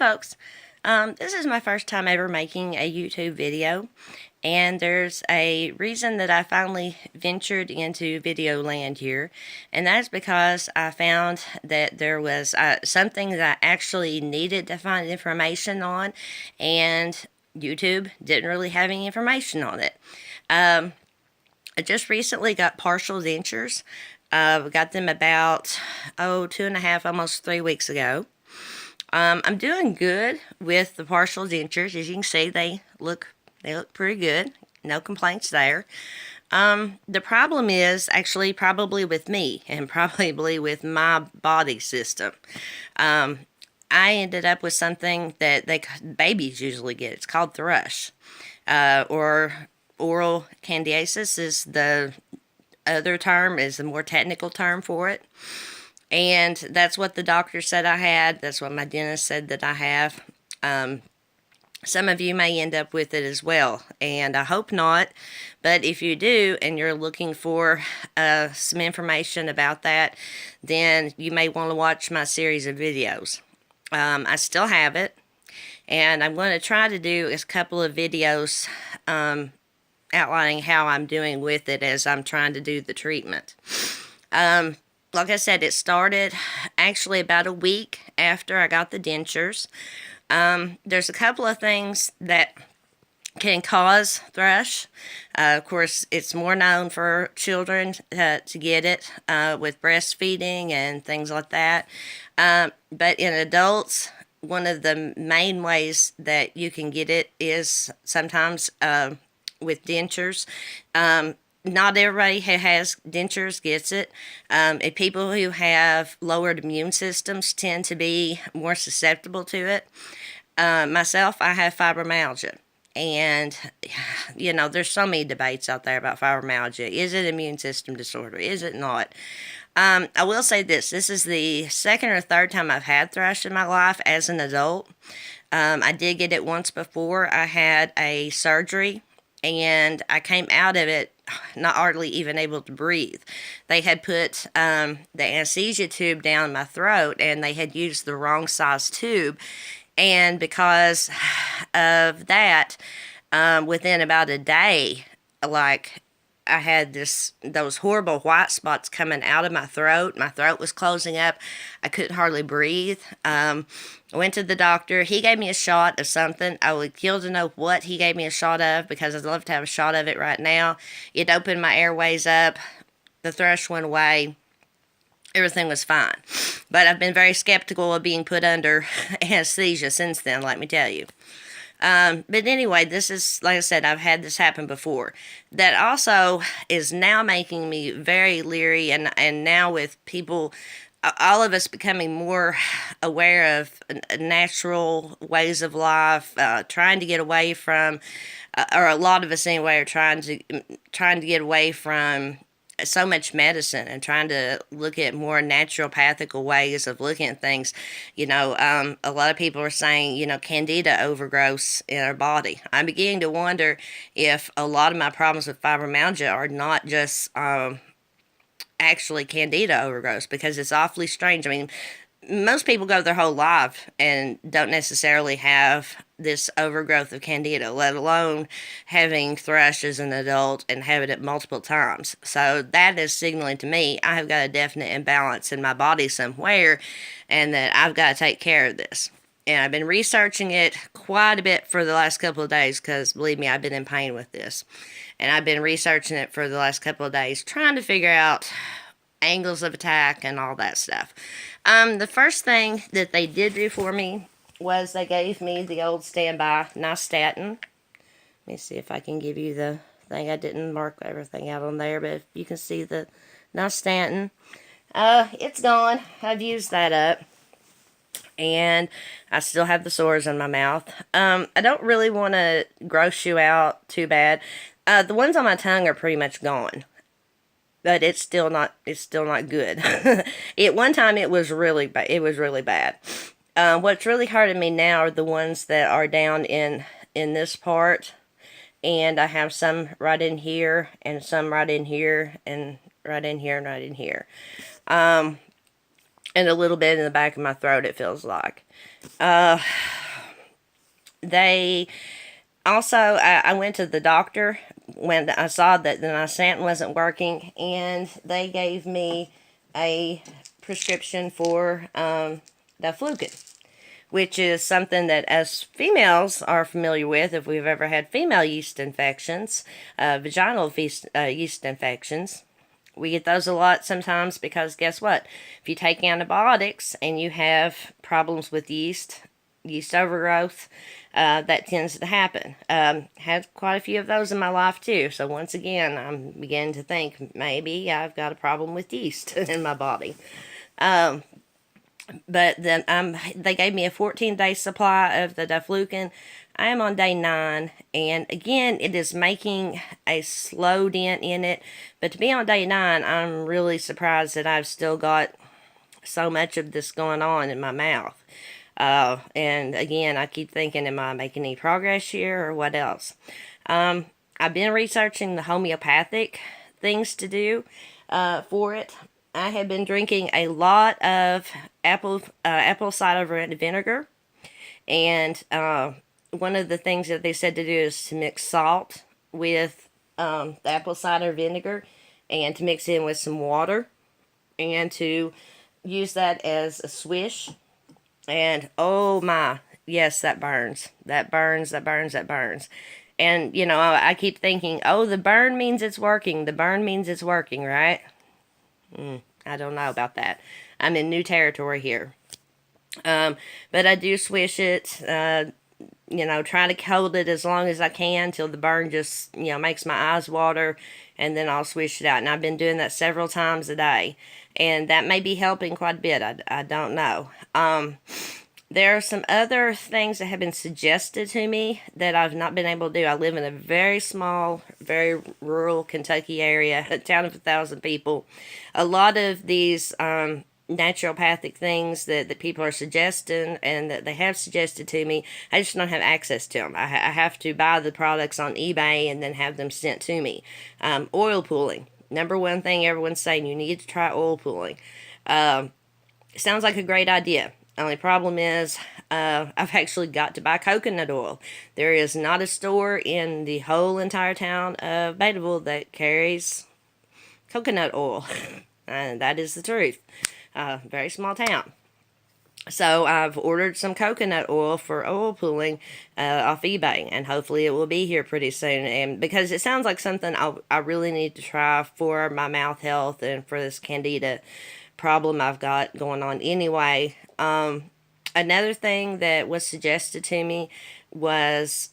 folks, this is my first time ever making a YouTube video, and there's a reason that I finally ventured into video land here, and that's because I found that there was something that I actually needed to find information on, and YouTube didn't really have any information on it. I just recently got partial dentures. Got them about 2.5, almost 3 weeks ago. I'm doing good with the partial dentures. As you can see, they look pretty good. No complaints there. The problem is actually probably with me and probably with my body system. I ended up with something that babies usually get. It's called thrush, or oral candidiasis is the other term, is the more technical term for it. And that's what the doctor said I had. That's what my dentist said that I have. Some of you may end up with it as well, and I hope not. But if you do, and you're looking for some information about that, then you may want to watch my series of videos. I still have it, and I'm going to try to do a couple of videos outlining how I'm doing with it as I'm trying to do the treatment. Like I said, it started actually about a week after I got the dentures. There's a couple of things that can cause thrush. Of course, it's more known for children to get it with breastfeeding and things like that. But in adults, one of the main ways that you can get it is sometimes with dentures. Not everybody who has dentures gets it. And people who have lowered immune systems tend to be more susceptible to it. Myself, I have fibromyalgia. And, you know, there's so many debates out there about fibromyalgia. Is it immune system disorder? Is it not? I will say this. This is the second or third time I've had thrush in my life as an adult. I did get it once before. I had a surgery, and I came out of it not hardly even able to breathe. They had put the anesthesia tube down my throat, and they had used the wrong size tube. And because of that, within about a day, like, I had those horrible white spots coming out of my throat. My throat was closing up. I couldn't hardly breathe. I went to the doctor. He gave me a shot of something. I would kill to know what he gave me a shot of, because I'd love to have a shot of it right now. It opened my airways up. The thrush went away. Everything was fine. But I've been very skeptical of being put under anesthesia since then, let me tell you. But anyway, this is, like I said, I've had this happen before. That also is now making me very leery, and now with people, all of us becoming more aware of natural ways of life, trying to get away from, or a lot of us anyway, are trying to get away from so much medicine and trying to look at more naturopathical ways of looking at things. You know, a lot of people are saying, you know, candida overgrowth in our body. I'm beginning to wonder if a lot of my problems with fibromyalgia are not just actually candida overgrowth, because it's awfully strange. I mean, most people go their whole life and don't necessarily have this overgrowth of candida, let alone having thrush as an adult and having it multiple times. So that is signaling to me I have got a definite imbalance in my body somewhere, and that I've got to take care of this. And I've been researching it quite a bit for the last couple of days, because believe me, I've been in pain with this. And I've been researching it for the last couple of days, trying to figure out angles of attack and all that stuff. The first thing that they did do for me was they gave me the old standby Nystatin. Let me see if I can give you the thing. I didn't mark everything out on there, but if you can see the Nystatin, it's gone. I've used that up, and I still have the sores in my mouth. I don't really want to gross you out too bad. The ones on my tongue are pretty much gone, but it's still not good. At one time it was really bad. What's really hurting me now are the ones that are down in this part, and I have some right in here, and some right in here, and right in here, and right in here. and a little bit in the back of my throat, it feels like. They also, I went to the doctor when I saw that the Nystatin wasn't working, and they gave me a prescription for Dafokken, which is something that as females are familiar with if we've ever had female yeast infections, vaginal yeast infections. We get those a lot sometimes because guess what? If you take antibiotics and you have problems with yeast overgrowth, that tends to happen. Had quite a few of those in my life too. So once again, I'm beginning to think maybe I've got a problem with yeast in my body. But then they gave me a 14-day supply of the Dafokken. I am on day 9, and again, it is making a slow dent in it. But to be on day 9, I'm really surprised that I've still got so much of this going on in my mouth. And again, I keep thinking, am I making any progress here or what else? I've been researching the homeopathic things to do for it. I have been drinking a lot of apple cider vinegar, and one of the things that they said to do is to mix salt with the apple cider vinegar, and to mix it in with some water, and to use that as a swish. And oh my, yes, that burns. That burns. That burns. That burns. And you know, I keep thinking, oh, the burn means it's working. The burn means it's working, right? I don't know about that. I'm in new territory here. But I do swish it, try to hold it as long as I can till the burn just, makes my eyes water, and then I'll swish it out. And I've been doing that several times a day, and that may be helping quite a bit. I don't know. There are some other things that have been suggested to me that I've not been able to do. I live in a very small, very rural Kentucky area, a town of 1,000 people. A lot of these naturopathic things that people are suggesting and that they have suggested to me, I just don't have access to them. I have to buy the products on eBay and then have them sent to me. Oil pulling. Number one thing everyone's saying, you need to try oil pulling. Sounds like a great idea. Only problem is, I've actually got to buy coconut oil. There is not a store in the whole entire town of Betaville that carries coconut oil. And that is the truth. Very small town. So I've ordered some coconut oil for oil pulling off eBay, and hopefully it will be here pretty soon. And because it sounds like something I really need to try for my mouth health and for this candida problem I've got going on anyway. Another thing that was suggested to me was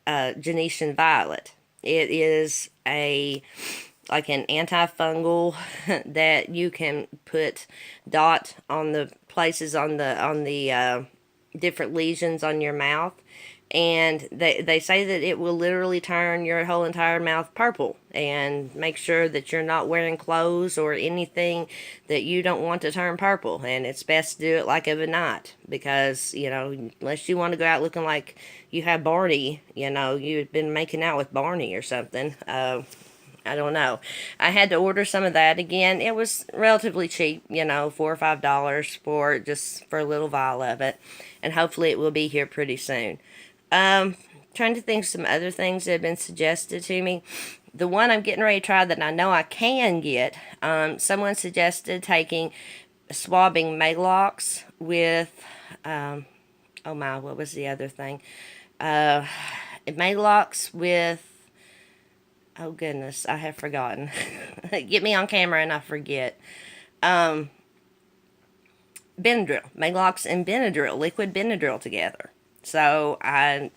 Genetian violet. It is like an antifungal that you can put dot on the places on the different lesions on your mouth, and they say that it will literally turn your whole entire mouth purple, and make sure that you're not wearing clothes or anything that you don't want to turn purple. And it's best to do it like of a night, because unless you want to go out looking like you have Barney, you've been making out with Barney or something. I don't know. I had to order some of that. Again, it was relatively cheap, $4 or $5 for a little vial of it. And hopefully it will be here pretty soon. Trying to think of some other things that have been suggested to me. The one I'm getting ready to try that I know I can get, someone suggested swabbing Maalox with, what was the other thing? Maalox with, oh goodness, I have forgotten. Get me on camera and I forget. Benadryl. Maalox and Benadryl, liquid Benadryl together. So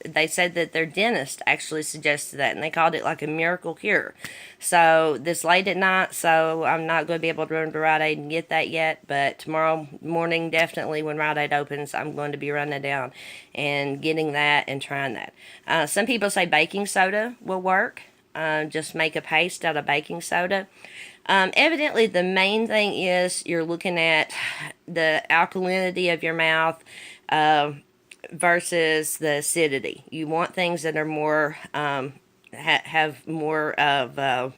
they said that their dentist actually suggested that, and they called it like a miracle cure. So this late at night, so I'm not going to be able to run to Rite Aid and get that yet, but tomorrow morning, definitely when Rite Aid opens, I'm going to be running down and getting that and trying that. Some people say baking soda will work. Just make a paste out of baking soda. Evidently, the main thing is you're looking at the alkalinity of your mouth versus the acidity. You want things that are more have more of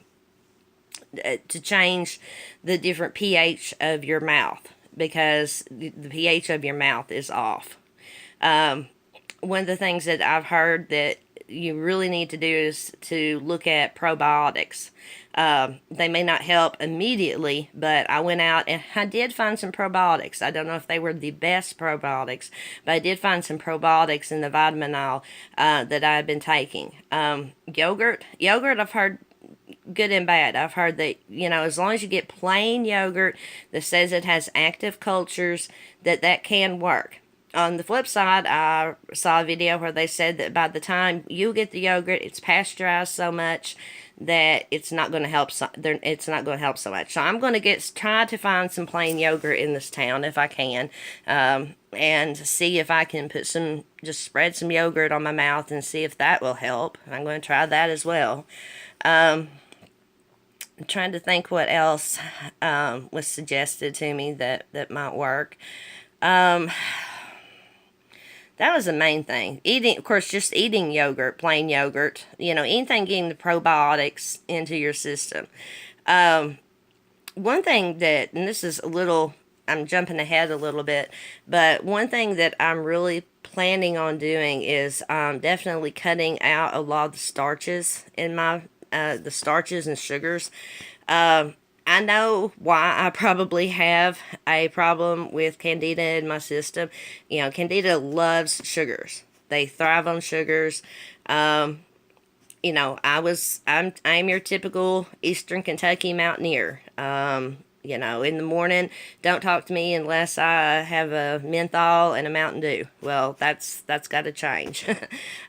to change the different pH of your mouth, because the pH of your mouth is off. One of the things that I've heard that you really need to do is to look at probiotics. They may not help immediately, but I went out and I did find some probiotics. I don't know if they were the best probiotics, but I did find some probiotics in the vitamin aisle that I've been taking. Yogurt, I've heard good and bad. I've heard that, as long as you get plain yogurt that says it has active cultures, that can work. On the flip side, I saw a video where they said that by the time you get the yogurt, it's pasteurized so much that it's not going to help. It's not going to help so much. So I'm going to try to find some plain yogurt in this town if I can, and see if I can just spread some yogurt on my mouth and see if that will help. I'm going to try that as well. I'm trying to think what else was suggested to me that might work. That was the main thing. Eating, of course, just eating yogurt, plain yogurt. Anything getting the probiotics into your system. One thing that, and this is I'm jumping ahead a little bit, but one thing that I'm really planning on doing is definitely cutting out a lot of the starches in the starches and sugars. I know why I probably have a problem with candida in my system. Candida loves sugars. They thrive on sugars. I'm your typical Eastern Kentucky mountaineer. In the morning, don't talk to me unless I have a menthol and a Mountain Dew. Well, that's got to change.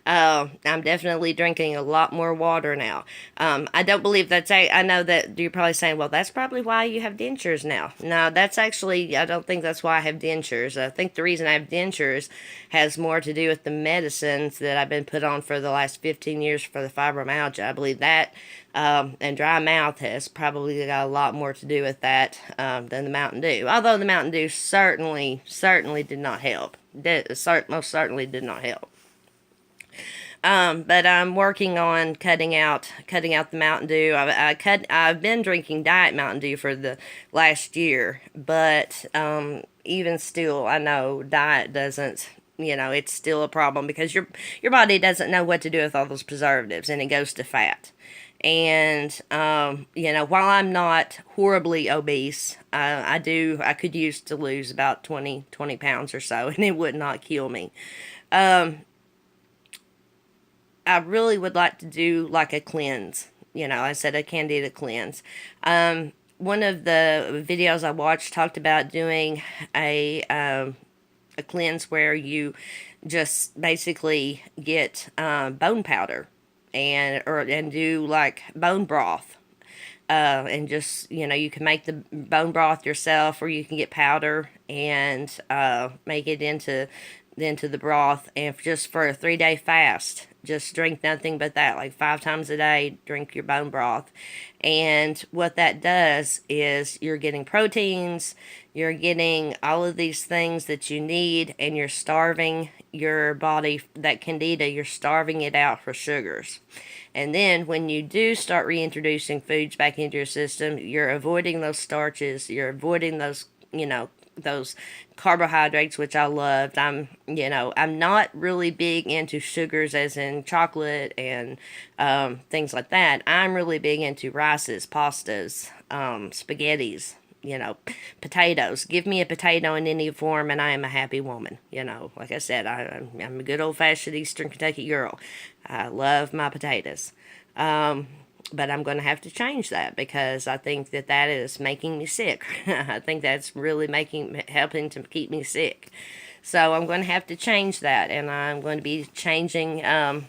I'm definitely drinking a lot more water now. I don't believe I know that you're probably saying, well, that's probably why you have dentures now. No, I don't think that's why I have dentures. I think the reason I have dentures has more to do with the medicines that I've been put on for the last 15 years for the fibromyalgia. I believe that, and dry mouth has probably got a lot more to do with that than the Mountain Dew. Although the Mountain Dew certainly did not help. Most certainly did not help. But I'm working on cutting out the Mountain Dew. I've been drinking Diet Mountain Dew for the last year, but even still, I know Diet doesn't. It's still a problem because your body doesn't know what to do with all those preservatives, and it goes to fat. And while I'm not horribly obese, I could use to lose about 20 pounds or so, and it would not kill me. I really would like to do like a cleanse. I said a candida cleanse. One of the videos I watched talked about doing a cleanse where you just basically get bone powder and do like bone broth, and just you can make the bone broth yourself, or you can get powder and make it into the broth, and just for a 3-day fast, just drink nothing but that, like 5 times a day, drink your bone broth. And what that does is you're getting proteins, you're getting all of these things that you need, and you're starving your body, that candida, you're starving it out for sugars. And then when you do start reintroducing foods back into your system, you're avoiding those starches, you're avoiding those, those carbohydrates, which I loved. I'm not really big into sugars as in chocolate and things like that. I'm really big into rices, pastas, spaghettis, potatoes. Give me a potato in any form and I am a happy woman. Like I said, I'm a good old-fashioned Eastern Kentucky girl. I love my potatoes. But I'm going to have to change that because I think that is making me sick. I think that's really helping to keep me sick. So I'm going to have to change that, and I'm going to be changing and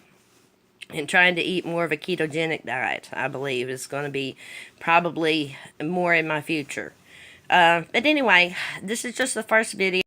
trying to eat more of a ketogenic diet. I believe is going to be probably more in my future. But anyway, this is just the first video.